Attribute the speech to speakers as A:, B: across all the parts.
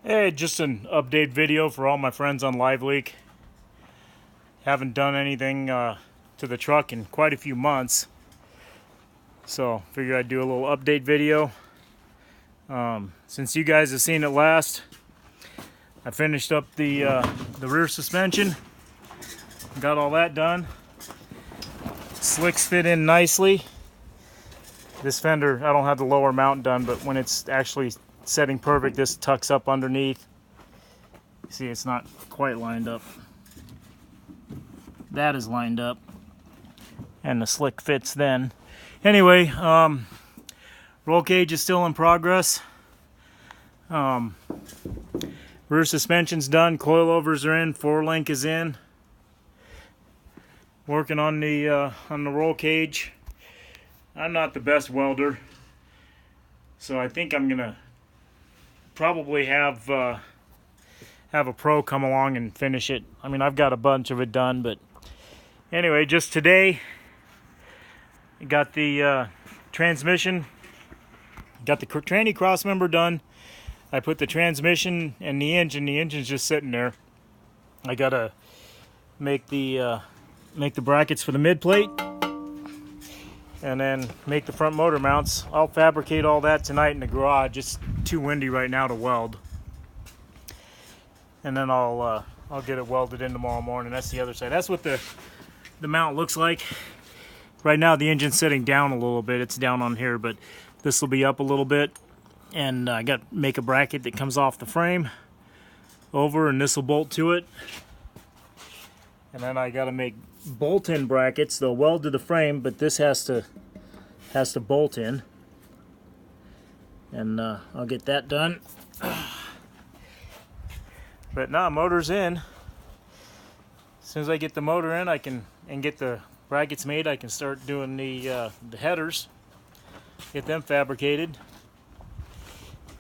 A: Hey, just an update video for all my friends on LiveLeak. Haven't done anything to the truck in quite a few months, so figured I'd do a little update video. Since you guys have seen it last, I finished up the rear suspension, got all that done. Slicks fit in nicely. This fender, I don't have the lower mount done, but when it's actually setting perfect, this tucks up underneath. See, it's not quite lined up. That is lined up, and the slick fits then. Anyway, roll cage is still in progress. Rear suspension's done, coilovers are in, 4-link is in. Working on the roll cage. I'm not the best welder, so I think I'm gonna probably have a pro come along and finish it. I mean, I've got a bunch of it done, but anyway, just today, got the transmission, got the tranny cross member done. I put the transmission and the engine's just sitting there. I gotta make the brackets for the mid plate, and then make the front motor mounts. I'll fabricate all that tonight in the garage. It's too windy right now to weld. And then I'll get it welded in tomorrow morning. That's the other side. That's what the mount looks like. Right now the engine's sitting down a little bit. It's down on here, but this will be up a little bit. And I got to make a bracket that comes off the frame over, and this will bolt to it. And then I got to make bolt-in brackets. They'll weld to the frame, but this has to bolt in. And I'll get that done. But now motor's in. As soon as I get the motor in, and get the brackets made, I can start doing the headers. Get them fabricated.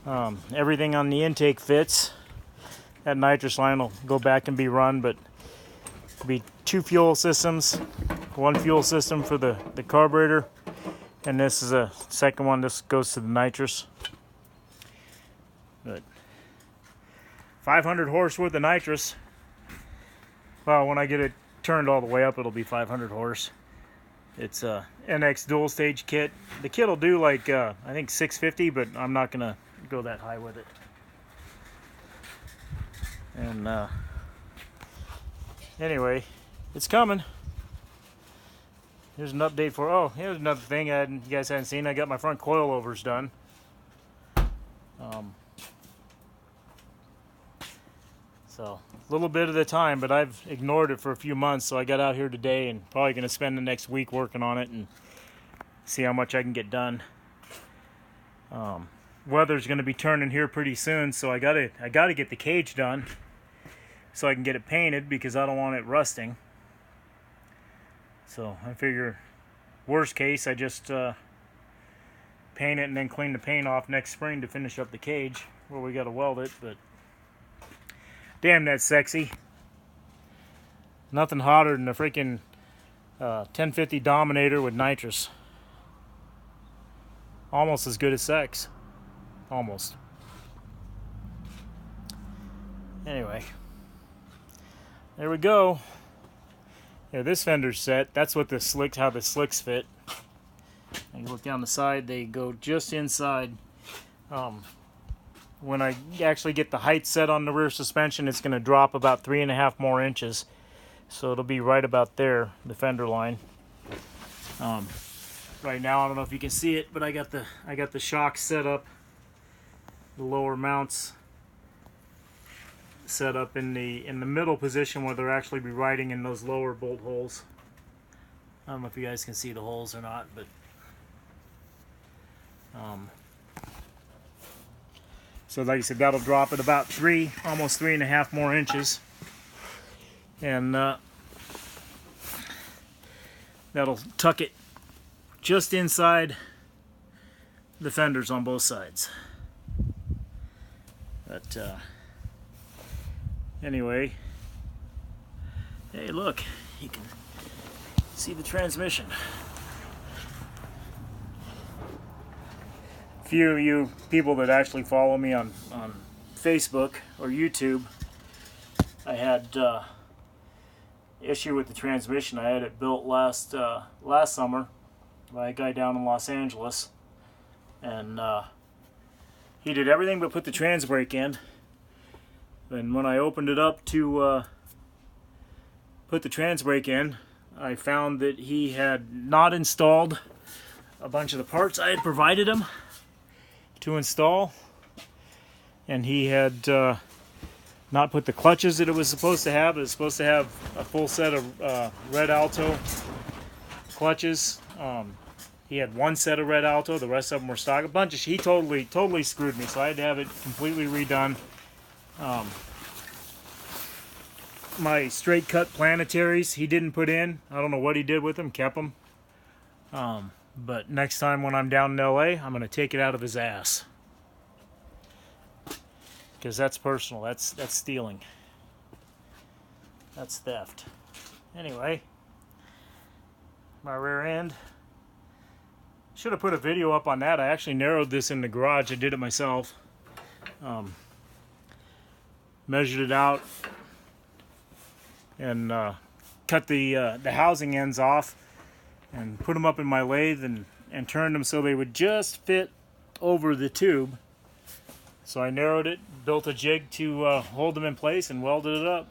A: Everything on the intake fits. That nitrous line will go back and be run, but it'll be 2 fuel systems. 1 fuel system for the carburetor, and this is a second one. This goes to the nitrous. But 500 horse worth of nitrous. Well, when I get it turned all the way up, it'll be 500 horse. It's a NX dual stage kit. The kit will do like I think 650, but I'm not gonna go that high with it. And anyway, it's coming. Here's an update for, oh, here's another thing you guys hadn't seen. I got my front coilovers done. So, a little bit at a time, but I've ignored it for a few months, so I got out here today and probably going to spend the next week working on it and see how much I can get done. Weather's going to be turning here pretty soon, so I gotta get the cage done so I can get it painted, because I don't want it rusting. So I figure, worst case, I just paint it and then clean the paint off next spring to finish up the cage where we got to weld it. But damn, that's sexy. Nothing hotter than a freaking 1050 Dominator with nitrous. Almost as good as sex. Almost. Anyway, there we go. Yeah, this fender's set. That's what the slicks, how the slicks fit. And you look down the side, they go just inside. When I actually get the height set on the rear suspension, it's going to drop about 3.5 more inches. So it'll be right about there, the fender line. Right now, I don't know if you can see it, but I got the shocks set up. The lower mounts set up in the middle position where they'll actually be riding in those lower bolt holes. I don't know if you guys can see the holes or not, but so like I said, that'll drop at about almost 3.5 more inches, and that'll tuck it just inside the fenders on both sides. But anyway, hey, look, you can see the transmission. Few of you people that actually follow me on Facebook or YouTube, I had issue with the transmission. I had it built last summer by a guy down in Los Angeles, and he did everything but put the trans brake in. And when I opened it up to put the trans brake in, I found that he had not installed a bunch of the parts I had provided him to install, and he had not put the clutches that it was supposed to have. It was supposed to have a full set of Red Alto clutches. He had one set of Red Alto, the rest of them were stock. He totally screwed me, so I had to have it completely redone. My straight cut planetaries he didn't put in. I don't know what he did with them, kept them. But next time when I'm down in LA, I'm going to take it out of his ass. Because that's personal. That's stealing. That's theft. Anyway, my rear end. Should have put a video up on that. I actually narrowed this in the garage. I did it myself. Measured it out and cut the housing ends off and put them up in my lathe and turned them so they would just fit over the tube. So I narrowed it, built a jig to hold them in place, and welded it up.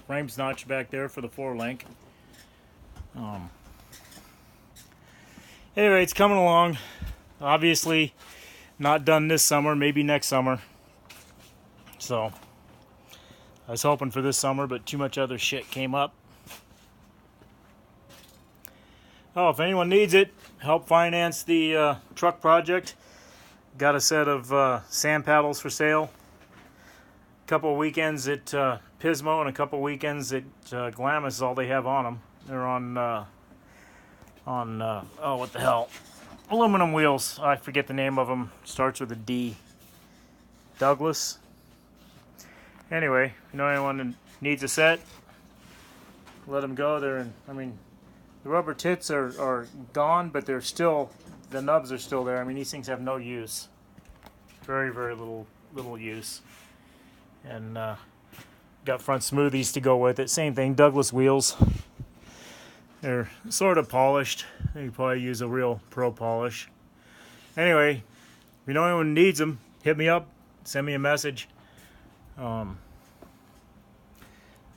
A: Frame's notched back there for the 4-link. Anyway, it's coming along. Obviously not done this summer, maybe next summer. So I was hoping for this summer, but too much other shit came up. Oh, if anyone needs it, help finance the truck project. Got a set of sand paddles for sale. A couple of weekends at Pismo and a couple of weekends at Glamis is all they have on them. They're on oh, what the hell? Aluminum wheels. I forget the name of them. Starts with a D. Douglas. Anyway, if you know anyone that needs a set, let them go. They're in, I mean, the rubber tits are gone, but they're still, the nubs are still there. I mean, these things have no use. Very, very little use. And got front smoothies to go with it. Same thing, Douglas wheels. They're sort of polished. You could probably use a real pro polish. Anyway, if you know anyone needs them, hit me up. Send me a message.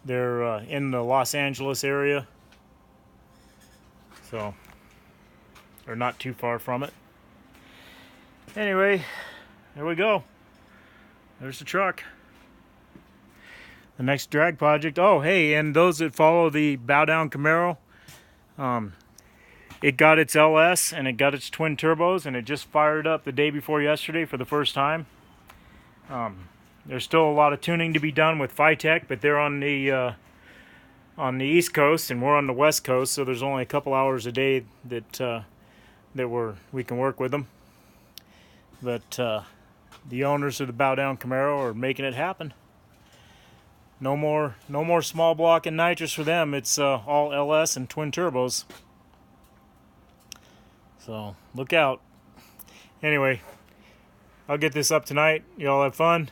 A: They're in the Los Angeles area, so they're not too far from it. Anyway, there we go. There's the truck. The next drag project. Oh, hey, and those that follow the Bow Down Camaro, it got its LS and it got its twin turbos, and it just fired up the day before yesterday for the first time. There's still a lot of tuning to be done with Phytech, but they're on the East Coast and we're on the West Coast, so there's only a couple hours a day that we can work with them. But the owners of the Bow Down Camaro are making it happen. No more small block and nitrous for them. It's all LS and twin turbos. So look out. Anyway, I'll get this up tonight. Y'all have fun.